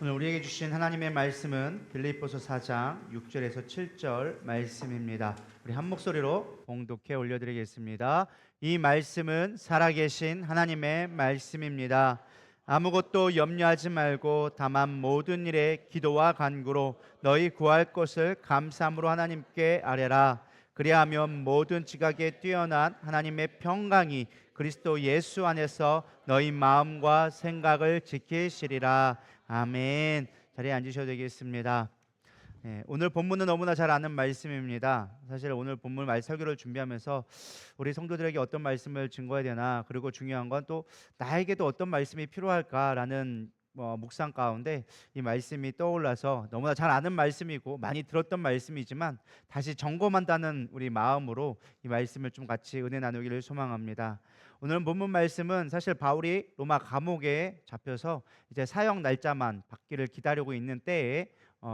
오늘 우리에게 주신 하나님의 말씀은 빌립보서 4장 6절에서 7절 말씀입니다. 우리 한 목소리로 봉독해 올려드리겠습니다. 이 말씀은 살아계신 하나님의 말씀입니다. 아무것도 염려하지 말고 다만 모든 일에 기도와 간구로 너희 구할 것을 감사함으로 하나님께 아뢰라. 그리하면 모든 지각에 뛰어난 하나님의 평강이 그리스도 예수 안에서 너희 마음과 생각을 지키시리라. 아멘. 자리에 앉으셔도 되겠습니다. 오늘 본문은 너무나 잘 아는 말씀입니다. 사실 오늘 본문 설교를 준비하면서 우리 성도들에게 어떤 말씀을 증거해야 되나, 그리고 중요한 건 또 나에게도 어떤 말씀이 필요할까라는 묵상 가운데 이 말씀이 떠올라서 너무나 잘 아는 말씀이고 많이 들었던 말씀이지만 다시 점검한다는 우리 마음으로 이 말씀을 좀 같이 은혜 나누기를 소망합니다. 오늘 본문 말씀은 사실 바울이 로마 감옥에 잡혀서 이제 사형 날짜만 받기를 기다리고 있는 때에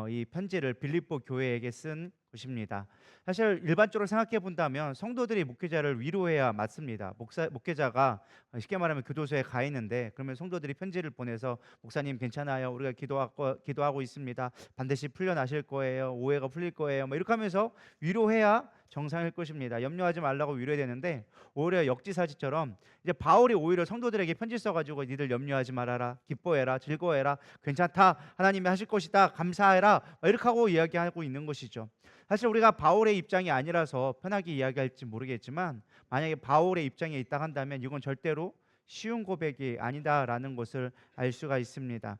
이 편지를 빌립보 교회에게 쓴 것입니다. 사실 일반적으로 생각해 본다면 성도들이 목회자를 위로해야 맞습니다. 목회자가 쉽게 말하면 교도소에 가 있는데, 그러면 성도들이 편지를 보내서 목사님 괜찮아요, 우리가 기도하고 있습니다, 반드시 풀려나실 거예요, 오해가 풀릴 거예요, 이렇게 하면서 위로해야 정상일 것입니다. 염려하지 말라고 위로해야 되는데, 오히려 역지사지처럼 이제 바울이 오히려 성도들에게 편지 써가지고 니들 염려하지 말아라, 기뻐해라, 즐거워해라, 괜찮다, 하나님이 하실 것이다, 감사해라, 이렇게 하고 이야기하고 있는 것이죠. 사실 우리가 바울의 입장이 아니라서 편하게 이야기할지 모르겠지만, 만약에 바울의 입장에 있다 한다면 이건 절대로 쉬운 고백이 아니다라는 것을 알 수가 있습니다.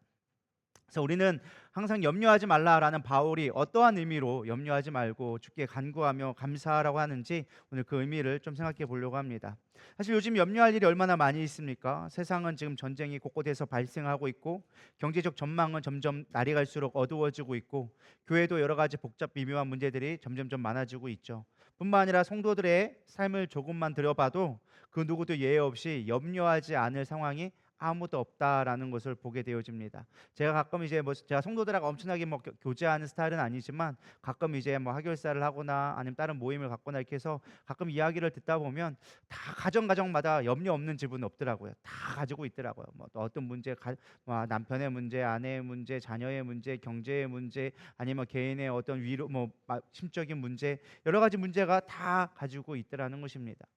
그래서 우리는 항상 염려하지 말라라는 바울이 어떠한 의미로 염려하지 말고 주께 간구하며 감사하라고 하는지 오늘 그 의미를 좀 생각해 보려고 합니다. 사실 요즘 염려할 일이 얼마나 많이 있습니까? 세상은 지금 전쟁이 곳곳에서 발생하고 있고, 경제적 전망은 점점 날이 갈수록 어두워지고 있고, 교회도 여러 가지 복잡 미묘한 문제들이 점점점 많아지고 있죠. 뿐만 아니라 성도들의 삶을 조금만 들여봐도 그 누구도 예외 없이 염려하지 않을 상황이 아무도 없다라는 것을 보게 되어집니다. 제가 가끔 이제 제가 성도들하고 엄청나게 교제하는 스타일은 아니지만, 가끔 이제 학열사를 하거나 아니면 다른 모임을 갖거나 이렇게 해서 가끔 이야기를 듣다 보면 다 가정마다 염려 없는 집은 없더라고요. 다 가지고 있더라고요. 또 어떤 문제, 남편의 문제, 아내의 문제, 자녀의 문제, 경제의 문제, 아니면 개인의 어떤 위로 심적인 문제, 여러 가지 문제가 다 가지고 있더라는 것입니다.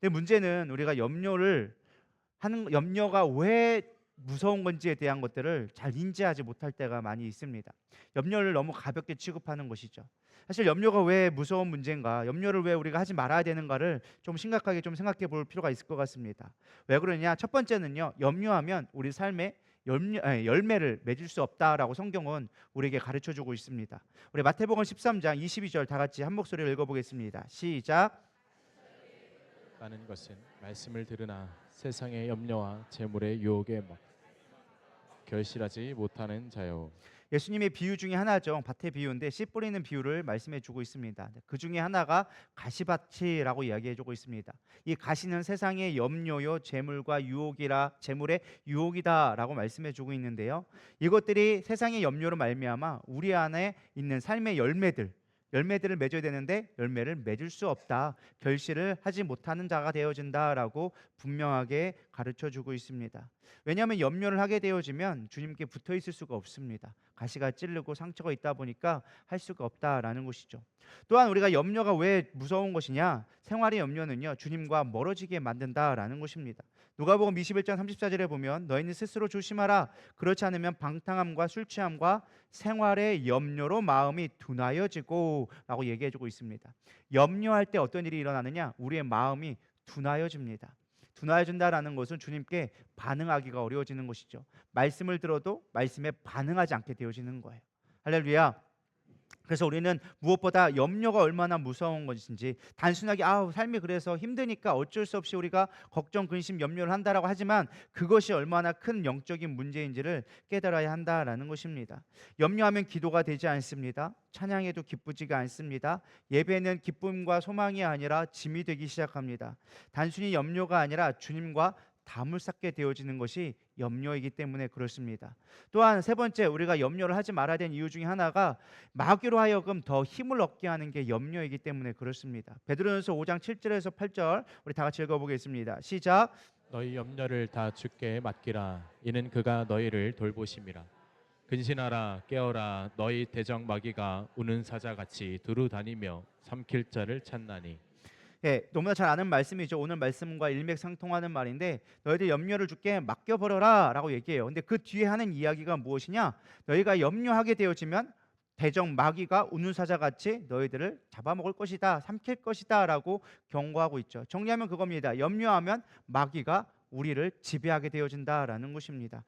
근데 문제는 우리가 염려가 왜 무서운 건지에 대한 것들을 잘 인지하지 못할 때가 많이 있습니다. 염려를 너무 가볍게 취급하는 것이죠. 사실 염려가 왜 무서운 문제인가, 염려를 왜 우리가 하지 말아야 되는가를 좀 심각하게 좀 생각해 볼 필요가 있을 것 같습니다. 왜 그러냐? 첫 번째는요, 염려하면 우리 삶에 열매를 맺을 수 없다라고 성경은 우리에게 가르쳐 주고 있습니다. 우리 마태복음 13장 22절 다 같이 한 목소리로 읽어보겠습니다. 시작. 라는 것은 말씀을 들으나 세상의 염려와 재물의 유혹에 결실하지 못하는 자요. 예수님의 비유 중에 하나죠. 밭의 비유인데 씨 뿌리는 비유를 말씀해 주고 있습니다. 그 중에 하나가 가시밭이라고 이야기해 주고 있습니다. 이 가시는 세상의 염려요, 재물의 유혹이다라고 말씀해 주고 있는데요. 이것들이 세상의 염려로 말미암아 우리 안에 있는 삶의 열매들을 맺어야 되는데 열매를 맺을 수 없다, 결실을 하지 못하는 자가 되어진다라고 분명하게 가르쳐 주고 있습니다. 왜냐하면 염려를 하게 되어지면 주님께 붙어 있을 수가 없습니다. 가시가 찌르고 상처가 있다 보니까 할 수가 없다라는 것이죠. 또한 우리가 염려가 왜 무서운 것이냐, 생활의 염려는요, 주님과 멀어지게 만든다라는 것입니다. 누가복음 21장 34절에 보면 너희는 스스로 조심하라, 그렇지 않으면 방탕함과 술 취함과 생활의 염려로 마음이 둔하여지고 라고 얘기해주고 있습니다. 염려할 때 어떤 일이 일어나느냐, 우리의 마음이 둔하여집니다. 둔하여진다라는 것은 주님께 반응하기가 어려워지는 것이죠. 말씀을 들어도 말씀에 반응하지 않게 되어지는 거예요. 할렐루야. 그래서 우리는 무엇보다 염려가 얼마나 무서운 것인지, 단순하게 삶이 그래서 힘드니까 어쩔 수 없이 우리가 걱정, 근심, 염려를 한다라고 하지만 그것이 얼마나 큰 영적인 문제인지를 깨달아야 한다라는 것입니다. 염려하면 기도가 되지 않습니다. 찬양해도 기쁘지가 않습니다. 예배는 기쁨과 소망이 아니라 짐이 되기 시작합니다. 단순히 염려가 아니라 주님과 담을 쌓게 되어지는 것이 염려이기 때문에 그렇습니다. 또한 세 번째, 우리가 염려를 하지 말아야 되는 이유 중에 하나가 마귀로 하여금 더 힘을 얻게 하는 게 염려이기 때문에 그렇습니다. 베드로전서 5장 7절에서 8절 우리 다 같이 읽어보겠습니다. 시작. 너희 염려를 다 주께 맡기라. 이는 그가 너희를 돌보심이라. 근신하라 깨어라 너희 대적 마귀가 우는 사자같이 두루 다니며 삼킬 자를 찾나니. 예, 너무나 잘 아는 말씀이죠. 오늘 말씀과 일맥상통하는 말인데 너희들 염려를 주께 맡겨버려라라고 얘기해요. 근데 그 뒤에 하는 이야기가 무엇이냐? 너희가 염려하게 되어지면 대적 마귀가 우는 사자같이 너희들을 잡아먹을 것이다, 삼킬 것이다라고 경고하고 있죠. 정리하면 그겁니다. 염려하면 마귀가 우리를 지배하게 되어진다라는 것입니다.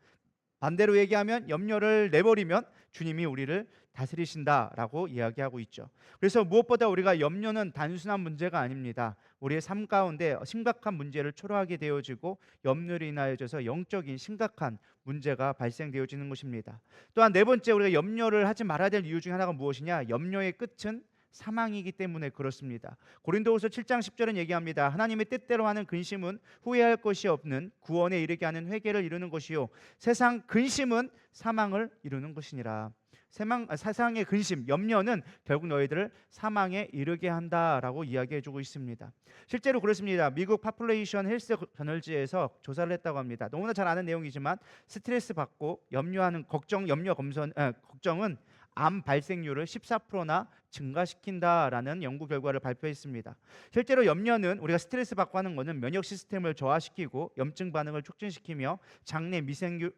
반대로 얘기하면 염려를 내버리면 주님이 우리를 다스리신다라고 이야기하고 있죠. 그래서 무엇보다 우리가 염려는 단순한 문제가 아닙니다. 우리의 삶 가운데 심각한 문제를 초래하게 되어지고 염려로 인하여져서 영적인 심각한 문제가 발생되어지는 것입니다. 또한 네 번째 우리가 염려를 하지 말아야 될 이유 중에 하나가 무엇이냐? 염려의 끝은 사망이기 때문에 그렇습니다. 고린도후서 7장 10절은 얘기합니다. 하나님의 뜻대로 하는 근심은 후회할 것이 없는 구원에 이르게 하는 회개를 이루는 것이요 세상 근심은 사망을 이루는 것이니라. 세상의 근심, 염려는 결국 너희들을 사망에 이르게 한다라고 이야기해주고 있습니다. 실제로 그렇습니다. 미국 파퓰레이션 헬스 저널지에서 조사를 했다고 합니다. 너무나 잘 아는 내용이지만 스트레스 받고 염려하는 걱정은 암 발생률을 14%나 증가시킨다라는 연구 결과를 발표했습니다. 실제로 염려는 우리가 스트레스 받고 하는 것은 면역 시스템을 저하시키고 염증 반응을 촉진시키며 장내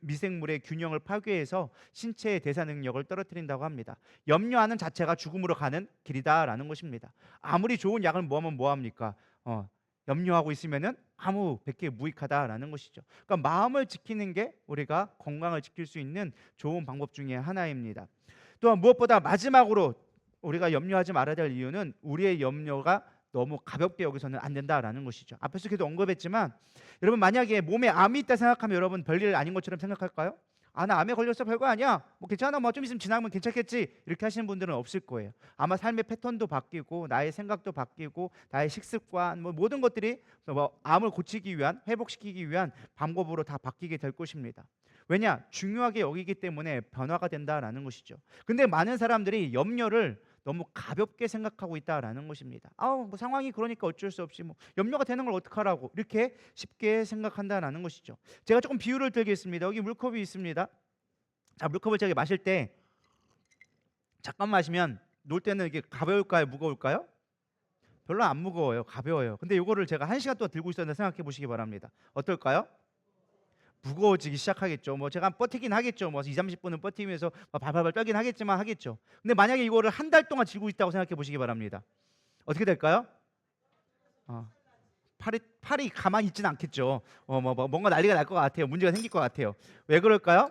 미생물의 균형을 파괴해서 신체의 대사 능력을 떨어뜨린다고 합니다. 염려하는 자체가 죽음으로 가는 길이다라는 것입니다. 아무리 좋은 약을 뭐하면 뭐합니까? 염려하고 있으면은 아무 백개 무익하다라는 것이죠. 그러니까 마음을 지키는 게 우리가 건강을 지킬 수 있는 좋은 방법 중에 하나입니다. 또한 무엇보다 마지막으로 우리가 염려하지 말아야 될 이유는 우리의 염려가 너무 가볍게 여기서는 안 된다라는 것이죠. 앞에서 계속 언급했지만 여러분 만약에 몸에 암이 있다 생각하면 여러분 별일 아닌 것처럼 생각할까요? 아, 나 암에 걸렸어, 별거 아니야, 뭐 괜찮아, 뭐 좀 있으면 지나면 괜찮겠지, 이렇게 하시는 분들은 없을 거예요. 아마 삶의 패턴도 바뀌고 나의 생각도 바뀌고 나의 식습관 뭐 모든 것들이 뭐 암을 고치기 위한, 회복시키기 위한 방법으로 다 바뀌게 될 것입니다. 왜냐? 중요하게 여기기 때문에 변화가 된다라는 것이죠. 근데 많은 사람들이 염려를 너무 가볍게 생각하고 있다라는 것입니다. 뭐 상황이 그러니까 어쩔 수 없이 뭐 염려가 되는 걸 어떡하라고 이렇게 쉽게 생각한다라는 것이죠. 제가 조금 비유를 들겠습니다. 여기 물컵이 있습니다. 자, 물컵을 제가 마실 때 잠깐 마시면 놓을 때는 이게 가벼울까요, 무거울까요? 별로 안 무거워요. 가벼워요. 근데 이거를 제가 1시간 동안 들고 있었는데 생각해 보시기 바랍니다. 어떨까요? 무거워지기 시작하겠죠. 뭐 제가 버티긴 하겠죠. 뭐 2, 30분은 버티면서 발발발 떨긴 하겠지만 하겠죠. 근데 만약에 이거를 한 달 동안 쥐고 있다고 생각해 보시기 바랍니다. 어떻게 될까요? 팔이 가만히 있지는 않겠죠. 뭔가 난리가 날 것 같아요. 문제가 생길 것 같아요. 왜 그럴까요?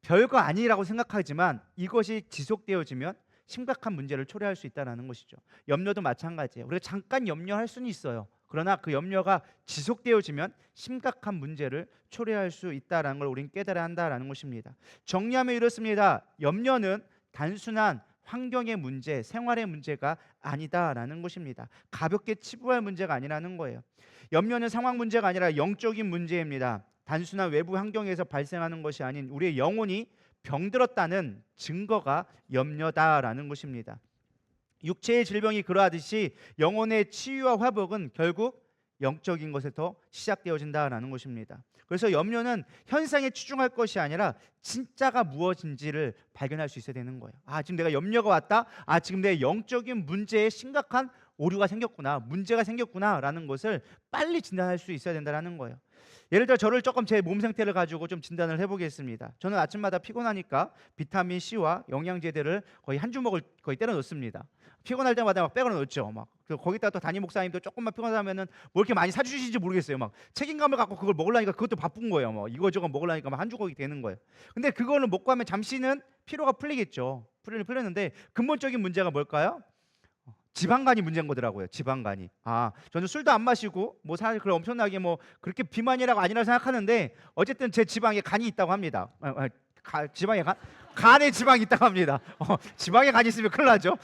별거 아니라고 생각하지만 이것이 지속되어지면 심각한 문제를 초래할 수 있다는 것이죠. 염려도 마찬가지예요. 우리가 잠깐 염려할 수는 있어요. 그러나 그 염려가 지속되어지면 심각한 문제를 초래할 수 있다는 걸 우리는 깨달아야 한다는 것입니다. 정리하면 이렇습니다. 염려는 단순한 환경의 문제, 생활의 문제가 아니다라는 것입니다. 가볍게 치부할 문제가 아니라는 거예요. 염려는 상황 문제가 아니라 영적인 문제입니다. 단순한 외부 환경에서 발생하는 것이 아닌 우리의 영혼이 병들었다는 증거가 염려다라는 것입니다. 육체의 질병이 그러하듯이 영혼의 치유와 회복은 결국 영적인 것에서 시작되어진다라는 것입니다. 그래서 염려는 현상에 치중할 것이 아니라 진짜가 무엇인지를 발견할 수 있어야 되는 거예요. 지금 내가 염려가 왔다. 지금 내 영적인 문제에 심각한 오류가 생겼구나, 문제가 생겼구나라는 것을 빨리 진단할 수 있어야 된다는 거예요. 예를 들어 저를 조금 제 몸 상태를 가지고 좀 진단을 해보겠습니다. 저는 아침마다 피곤하니까 비타민 C와 영양제들을 거의 한 주먹을 거의 때려 넣습니다. 피곤할 때마다 막 빼고 넣죠. 거기다 또 담임 목사님도 조금만 피곤하면은 뭐 이렇게 많이 사주시는지 모르겠어요. 막 책임감을 갖고 그걸 먹으려니까 그것도 바쁜 거예요. 이거저거 먹으려니까 막 한 주먹이 되는 거예요. 근데 그거를 먹고 하면 잠시는 피로가 풀리겠죠. 풀렸는데 근본적인 문제가 뭘까요? 지방간이 문제인 거더라고요. 지방간이. 저는 술도 안 마시고 뭐 사실 그런 엄청나게 뭐 그렇게 비만이라고 아니라 생각하는데 어쨌든 제 지방에 간이 있다고 합니다. 지방에 간에 지방이 있다고 합니다. 지방에 간이 있으면 큰일 나죠.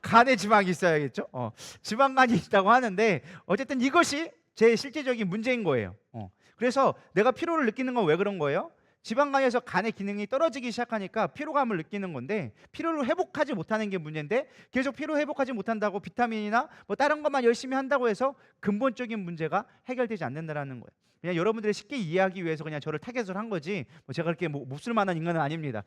간에 지방이 있어야겠죠. 지방간이 있다고 하는데 어쨌든 이것이 제 실제적인 문제인 거예요. 그래서 내가 피로를 느끼는 건 왜 그런 거예요? 지방간에서 간의 기능이 떨어지기 시작하니까 피로감을 느끼는 건데 피로를 회복하지 못하는 게 문제인데 계속 피로 회복하지 못한다고 비타민이나 뭐 다른 것만 열심히 한다고 해서 근본적인 문제가 해결되지 않는다는 거예요. 그냥 여러분들이 쉽게 이해하기 위해서 그냥 저를 타겟을 한 거지 뭐 제가 그렇게 뭐 몹쓸 만한 인간은 아닙니다.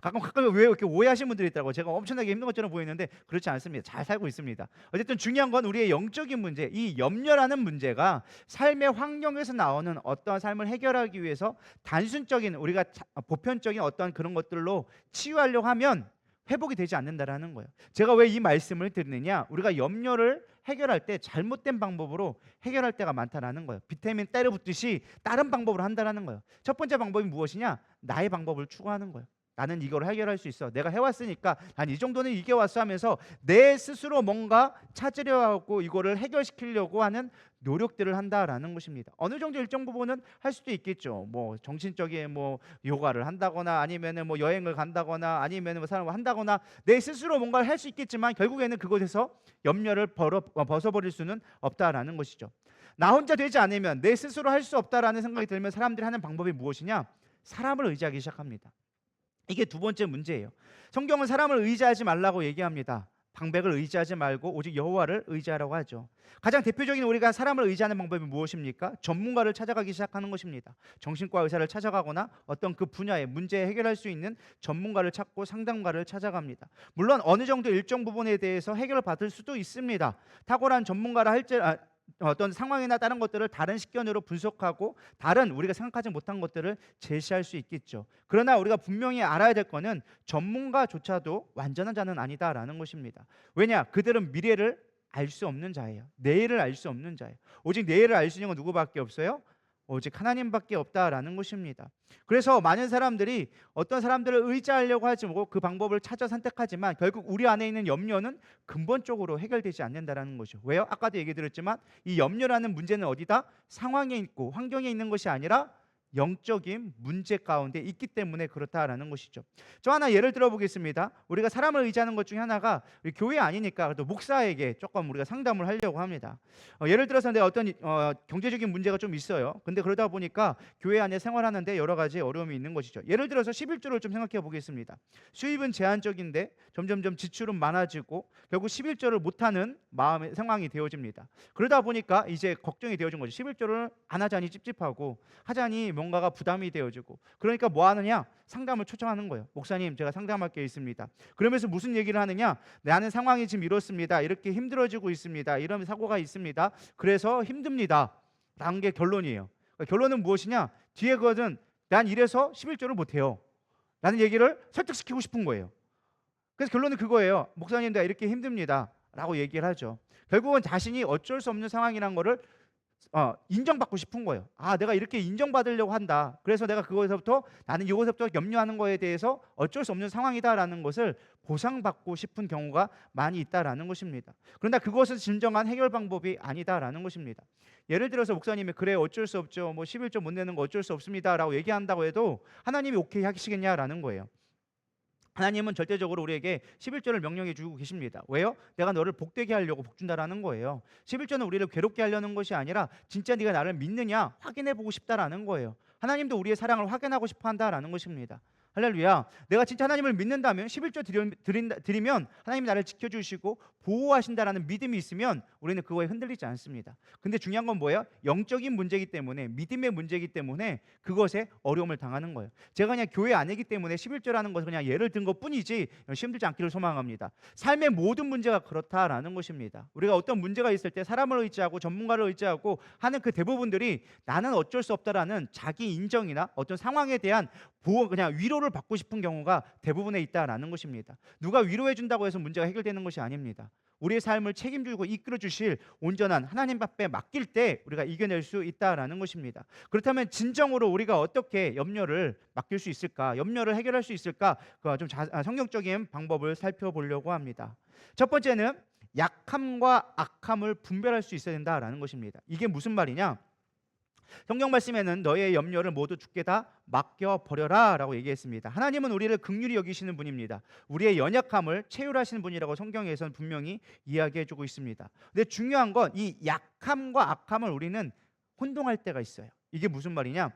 가끔 왜 이렇게 오해하시는 분들이 있더라고요. 제가 엄청나게 힘든 것처럼 보이는데 그렇지 않습니다. 잘 살고 있습니다. 어쨌든 중요한 건 우리의 영적인 문제, 이 염려라는 문제가 삶의 환경에서 나오는 어떠한 삶을 해결하기 위해서 단순적인 우리가 보편적인 어떠한 그런 것들로 치유하려고 하면 회복이 되지 않는다라는 거예요. 제가 왜 이 말씀을 드리느냐? 우리가 염려를 해결할 때 잘못된 방법으로 해결할 때가 많다라는 거예요. 비타민 때려 붓듯이 다른 방법으로 한다라는 거예요. 첫 번째 방법이 무엇이냐? 나의 방법을 추구하는 거예요. 나는 이걸 해결할 수 있어. 내가 해왔으니까 난 이 정도는 이겨왔어 하면서 내 스스로 뭔가 찾으려 하고 이거를 해결시키려고 하는 노력들을 한다라는 것입니다. 어느 정도 일정 부분은 할 수도 있겠죠. 뭐 정신적인 뭐 요가를 한다거나 아니면은 뭐 여행을 간다거나 아니면은 뭐 사람을 한다거나 내 스스로 뭔가를 할 수 있겠지만 결국에는 그곳에서 염려를 벗어버릴 수는 없다라는 것이죠. 나 혼자 되지 않으면 내 스스로 할 수 없다라는 생각이 들면 사람들이 하는 방법이 무엇이냐? 사람을 의지하기 시작합니다. 이게 두 번째 문제예요. 성경은 사람을 의지하지 말라고 얘기합니다. 방백을 의지하지 말고 오직 여호와를 의지하라고 하죠. 가장 대표적인 우리가 사람을 의지하는 방법이 무엇입니까? 전문가를 찾아가기 시작하는 것입니다. 정신과 의사를 찾아가거나 어떤 그 분야의 문제 해결할 수 있는 전문가를 찾고 상담가를 찾아갑니다. 물론 어느 정도 일정 부분에 대해서 해결을 받을 수도 있습니다. 탁월한 전문가라 할지 어떤 상황이나 다른 것들을 다른 식견으로 분석하고 다른 우리가 생각하지 못한 것들을 제시할 수 있겠죠. 그러나 우리가 분명히 알아야 될 것은 전문가조차도 완전한 자는 아니다라는 것입니다. 왜냐? 그들은 미래를 알 수 없는 자예요. 내일을 알 수 없는 자예요. 오직 내일을 알 수 있는 건 누구밖에 없어요? 오직 하나님밖에 없다라는 것입니다. 그래서 많은 사람들이 어떤 사람들을 의지하려고 하지 뭐 그 방법을 찾아 선택하지만 결국 우리 안에 있는 염려는 근본적으로 해결되지 않는다라는 것이죠. 왜요? 아까도 얘기 드렸지만 이 염려라는 문제는 어디다? 상황에 있고 환경에 있는 것이 아니라 영적인 문제 가운데 있기 때문에 그렇다라는 것이죠. 저 하나 예를 들어 보겠습니다. 우리가 사람을 의지하는 것 중에 하나가 우리 교회 아니니까 그래도 목사에게 조금 우리가 상담을 하려고 합니다. 예를 들어서 내 어떤 경제적인 문제가 좀 있어요. 근데 그러다 보니까 교회 안에 생활하는데 여러 가지 어려움이 있는 것이죠. 예를 들어서 11조를 좀 생각해 보겠습니다. 수입은 제한적인데 점점점 지출은 많아지고 결국 11조를 못하는 마음의 상황이 되어집니다. 그러다 보니까 이제 걱정이 되어진 거죠. 11조를 안 하자니 찝찝하고 하자니 뭔가가 부담이 되어지고 그러니까 뭐 하느냐? 상담을 초청하는 거예요. 목사님 제가 상담할 게 있습니다. 그러면서 무슨 얘기를 하느냐? 나는 상황이 지금 이렇습니다. 이렇게 힘들어지고 있습니다. 이런 사고가 있습니다. 그래서 힘듭니다. 라는 게 결론이에요. 그러니까 결론은 무엇이냐? 뒤에 거는 난 이래서 11조를 못해요. 라는 얘기를 설득시키고 싶은 거예요. 그래서 결론은 그거예요. 목사님 내가 이렇게 힘듭니다. 라고 얘기를 하죠. 결국은 자신이 어쩔 수 없는 상황이란 거를 인정받고 싶은 거예요. 아, 내가 이렇게 인정받으려고 한다. 그래서 내가 그거에서부터 나는 이것부터 염려하는 거에 대해서 어쩔 수 없는 상황이다라는 것을 보상받고 싶은 경우가 많이 있다라는 것입니다. 그런데 그것은 진정한 해결 방법이 아니다라는 것입니다. 예를 들어서 목사님이 그래 어쩔 수 없죠. 뭐 11조 못 내는 거 어쩔 수 없습니다라고 얘기한다고 해도 하나님이 오케이 하시겠냐라는 거예요. 하나님은 절대적으로 우리에게 11조를 명령해 주고 계십니다. 왜요? 내가 너를 복되게 하려고 복 준다라는 거예요. 11조는 우리를 괴롭게 하려는 것이 아니라 진짜 네가 나를 믿느냐 확인해 보고 싶다라는 거예요. 하나님도 우리의 사랑을 확인하고 싶어 한다라는 것입니다. 할렐루야. 내가 진짜 하나님을 믿는다면 11조 드리면 하나님이 나를 지켜주시고 보호하신다라는 믿음이 있으면 우리는 그거에 흔들리지 않습니다. 근데 중요한 건 뭐예요? 영적인 문제이기 때문에 믿음의 문제이기 때문에 그것에 어려움을 당하는 거예요. 제가 그냥 교회 아니기 때문에 11조라는 것을 그냥 예를 든 것뿐이지 힘들지 않기를 소망합니다. 삶의 모든 문제가 그렇다라는 것입니다. 우리가 어떤 문제가 있을 때 사람을 의지하고 전문가를 의지하고 하는 그 대부분들이 나는 어쩔 수 없다라는 자기 인정이나 어떤 상황에 대한 그냥 위로를 받고 싶은 경우가 대부분에 있다라는 것입니다. 누가 위로해 준다고 해서 문제가 해결되는 것이 아닙니다. 우리의 삶을 책임지고 이끌어 주실 온전한 하나님 앞에 맡길 때 우리가 이겨낼 수 있다라는 것입니다. 그렇다면 진정으로 우리가 어떻게 염려를 맡길 수 있을까? 염려를 해결할 수 있을까? 좀 성경적인 방법을 살펴보려고 합니다. 첫 번째는 약함과 악함을 분별할 수 있어야 된다라는 것입니다. 이게 무슨 말이냐? 성경 말씀에는 너의 염려를 모두 주께 다 맡겨버려라 라고 얘기했습니다. 하나님은 우리를 긍휼히 여기시는 분입니다. 우리의 연약함을 체휼하시는 분이라고 성경에서는 분명히 이야기해주고 있습니다. 근데 중요한 건 이 약함과 악함을 우리는 혼동할 때가 있어요. 이게 무슨 말이냐?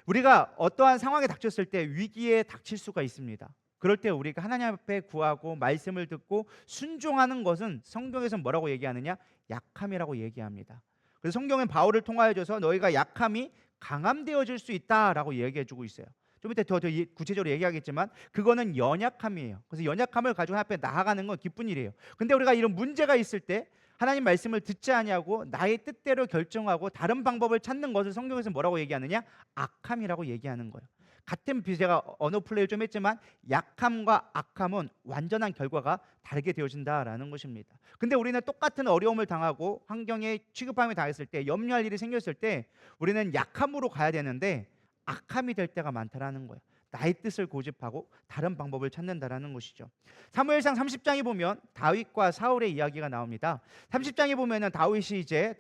우리가 어떠한 상황에 닥쳤을 때 위기에 닥칠 수가 있습니다. 그럴 때 우리가 하나님 앞에 구하고 말씀을 듣고 순종하는 것은 성경에서는 뭐라고 얘기하느냐? 약함이라고 얘기합니다. 그래서 성경은 바울을 통하여져서 너희가 약함이 강함되어질 수 있다라고 얘기해주고 있어요. 좀 이따 더 구체적으로 얘기하겠지만 그거는 연약함이에요. 그래서 연약함을 가지고 하나님 앞에 나아가는 건 기쁜 일이에요. 근데 우리가 이런 문제가 있을 때 하나님 말씀을 듣지 아니하고 나의 뜻대로 결정하고 다른 방법을 찾는 것을 성경에서 뭐라고 얘기하느냐? 악함이라고 얘기하는 거예요. 같은 제가 언어 플레이를 좀 했지만 약함과 악함은 완전한 결과가 다르게 되어진다라는 것입니다. 근데 우리는 똑같은 어려움을 당하고 환경에 취급함을 당했을 때, 염려할 일이 생겼을 때 우리는 약함으로 가야 되는데 악함이 될 때가 많다라는 거예요. 나의 뜻을 고집하고 다른 방법을 찾는다라는 것이죠. 사무엘상 30장에 보면 다윗과 사울의 이야기가 나옵니다. 30장에 보면은 다윗이 이제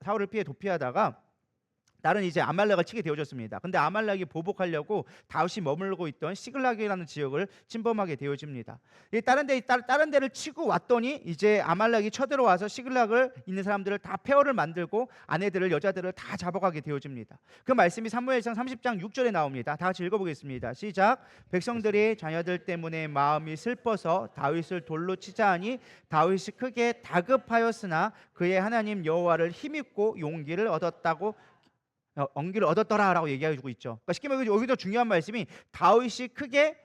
사울을 피해 도피하다가 다른 이제 아말렉을 치게 되어졌습니다. 근데 아말렉이 보복하려고 다윗이 머물고 있던 시글락이라는 지역을 침범하게 되어집니다. 이 다른 데를 치고 왔더니 이제 아말렉이 쳐들어와서 시글락을 있는 사람들을 다 폐허를 만들고 아내들을 여자들을 다 잡아가게 되어집니다. 그 말씀이 사무엘상 30장 6절에 나옵니다. 다 같이 읽어보겠습니다. 시작. 백성들이 자녀들 때문에 마음이 슬퍼서 다윗을 돌로 치자 하니 다윗이 크게 다급하였으나 그의 하나님 여호와를 힘입고 용기를 얻었더라라고 얘기해주고 있죠. 그러니까 쉽게 말해서 여기서 중요한 말씀이 다윗이 크게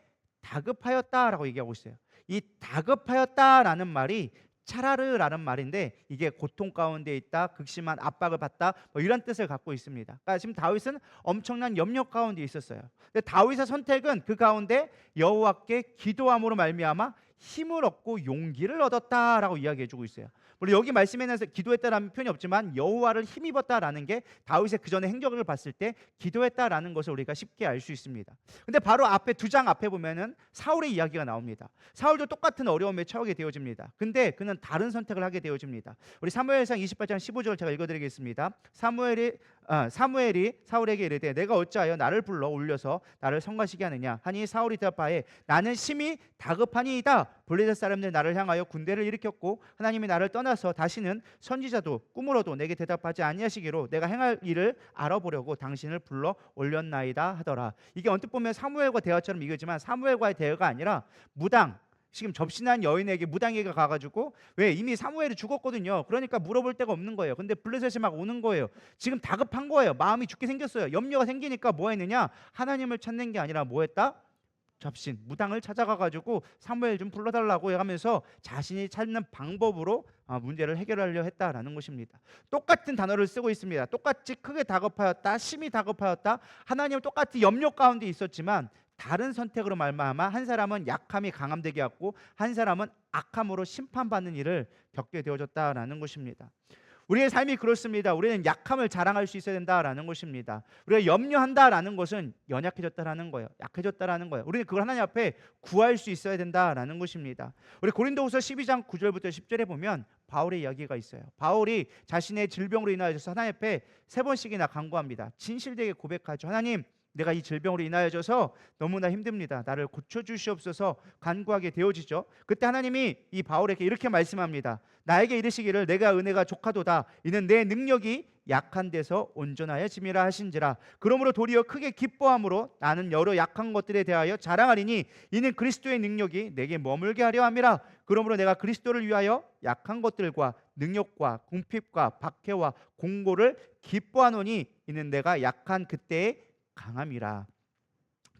다급하였다라고 얘기하고 있어요. 이 다급하였다라는 말이 차라르라는 말인데 이게 고통 가운데 있다, 극심한 압박을 받다 뭐 이런 뜻을 갖고 있습니다. 그러니까 지금 다윗은 엄청난 염려 가운데 있었어요. 근데 다윗의 선택은 그 가운데 여호와께 기도함으로 말미암아 힘을 얻고 용기를 얻었다라고 이야기해주고 있어요. 물론 여기 말씀에는 기도했다라는 표현이 없지만 여호와를 힘입었다라는 게 다윗의 그 전에 행적을 봤을 때 기도했다라는 것을 우리가 쉽게 알 수 있습니다. 근데 바로 앞에 두 장 앞에 보면은 사울의 이야기가 나옵니다. 사울도 똑같은 어려움에 처하게 되어집니다. 근데 그는 다른 선택을 하게 되어집니다. 우리 사무엘상 28장 15절 제가 읽어드리겠습니다. 사무엘이 사울에게 이르되 내가 어찌하여 나를 불러 올려서 나를 성가시게 하느냐 하니 사울이 대답하에 나는 심히 다급하니이다. 블레셋 사람들 나를 향하여 군대를 일으켰고 하나님이 나를 떠나서 다시는 선지자도 꿈으로도 내게 대답하지 아니하시기로 내가 행할 일을 알아보려고 당신을 불러 올렸나이다 하더라. 이게 언뜻 보면 사무엘과 대화처럼 이거지만 사무엘과의 대화가 아니라 무당 지금 접신한 여인에게 무당에게 가가지고 왜 이미 사무엘이 죽었거든요. 그러니까 물어볼 데가 없는 거예요. 근데 블레셋이 막 오는 거예요. 지금 다급한 거예요. 마음이 죽게 생겼어요. 염려가 생기니까 뭐 했느냐? 하나님을 찾는 게 아니라 뭐 했다? 접신 무당을 찾아가가지고 사무엘 좀 불러달라고 하면서 자신이 찾는 방법으로 문제를 해결하려 했다라는 것입니다. 똑같은 단어를 쓰고 있습니다. 똑같이 크게 다급하였다, 심히 다급하였다. 하나님은 똑같이 염려 가운데 있었지만 다른 선택으로 말미암아 한 사람은 약함이 강함되게 하고 한 사람은 악함으로 심판받는 일을 겪게 되어졌다라는 것입니다. 우리의 삶이 그렇습니다. 우리는 약함을 자랑할 수 있어야 된다라는 것입니다. 우리가 염려한다라는 것은 연약해졌다라는 거예요. 약해졌다라는 거예요. 우리는 그걸 하나님 앞에 구할 수 있어야 된다라는 것입니다. 우리 고린도후서 12장 9절부터 10절에 보면 바울의 이야기가 있어요. 바울이 자신의 질병으로 인하여서 하나님 앞에 3번씩이나 간구합니다. 진실되게 고백하죠. 하나님, 내가 이 질병으로 인하여져서 너무나 힘듭니다. 나를 고쳐주시옵소서 간구하게 되어지죠. 그때 하나님이 이 바울에게 이렇게 말씀합니다. 나에게 이르시기를 내가 은혜가 족하도다. 이는 내 능력이 약한 데서 온전하여짐이라 하신지라. 그러므로 도리어 크게 기뻐함으로 나는 여러 약한 것들에 대하여 자랑하리니 이는 그리스도의 능력이 내게 머물게 하려 함이라. 그러므로 내가 그리스도를 위하여 약한 것들과 능력과 궁핍과 박해와 공고를 기뻐하노니 이는 내가 약한 그때에 강함이라.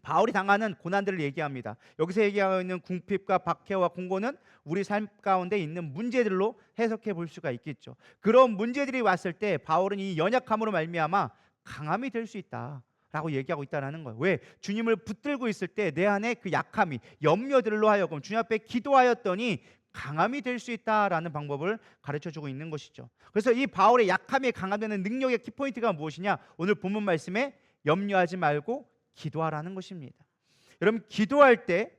바울이 당하는 고난들을 얘기합니다. 여기서 얘기하고 있는 궁핍과 박해와 공고는 우리 삶 가운데 있는 문제들로 해석해 볼 수가 있겠죠. 그런 문제들이 왔을 때 바울은 이 연약함으로 말미암아 강함이 될 수 있다라고 얘기하고 있다는 거예요. 왜? 주님을 붙들고 있을 때 내 안에 그 약함이 염려들로 하여금 주님 앞에 기도하였더니 강함이 될 수 있다라는 방법을 가르쳐주고 있는 것이죠. 그래서 이 바울의 약함이 강화되는 능력의 키포인트가 무엇이냐? 오늘 본문 말씀에 염려하지 말고 기도하라는 것입니다. 여러분 기도할 때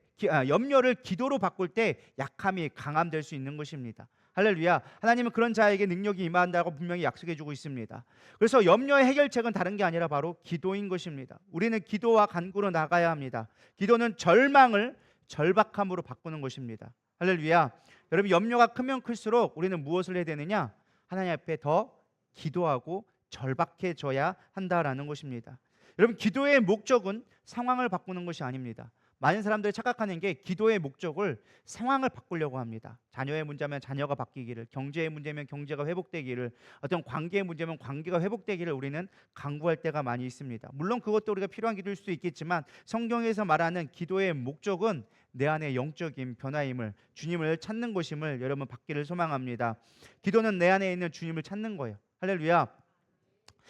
염려를 기도로 바꿀 때 약함이 강함될 수 있는 것입니다. 할렐루야. 하나님은 그런 자에게 능력이 임한다고 분명히 약속해 주고 있습니다. 그래서 염려의 해결책은 다른 게 아니라 바로 기도인 것입니다. 우리는 기도와 간구로 나가야 합니다. 기도는 절망을 절박함으로 바꾸는 것입니다. 할렐루야. 여러분 염려가 크면 클수록 우리는 무엇을 해야 되느냐? 하나님 앞에 더 기도하고 절박해져야 한다라는 것입니다. 여러분 기도의 목적은 상황을 바꾸는 것이 아닙니다. 많은 사람들이 착각하는 게 기도의 목적을 상황을 바꾸려고 합니다. 자녀의 문제면 자녀가 바뀌기를, 경제의 문제면 경제가 회복되기를, 어떤 관계의 문제면 관계가 회복되기를 우리는 간구할 때가 많이 있습니다. 물론 그것도 우리가 필요한 기도일 수도 있겠지만 성경에서 말하는 기도의 목적은 내 안에 영적인 변화임을, 주님을 찾는 것임을 여러분 받기를 소망합니다. 기도는 내 안에 있는 주님을 찾는 거예요. 할렐루야.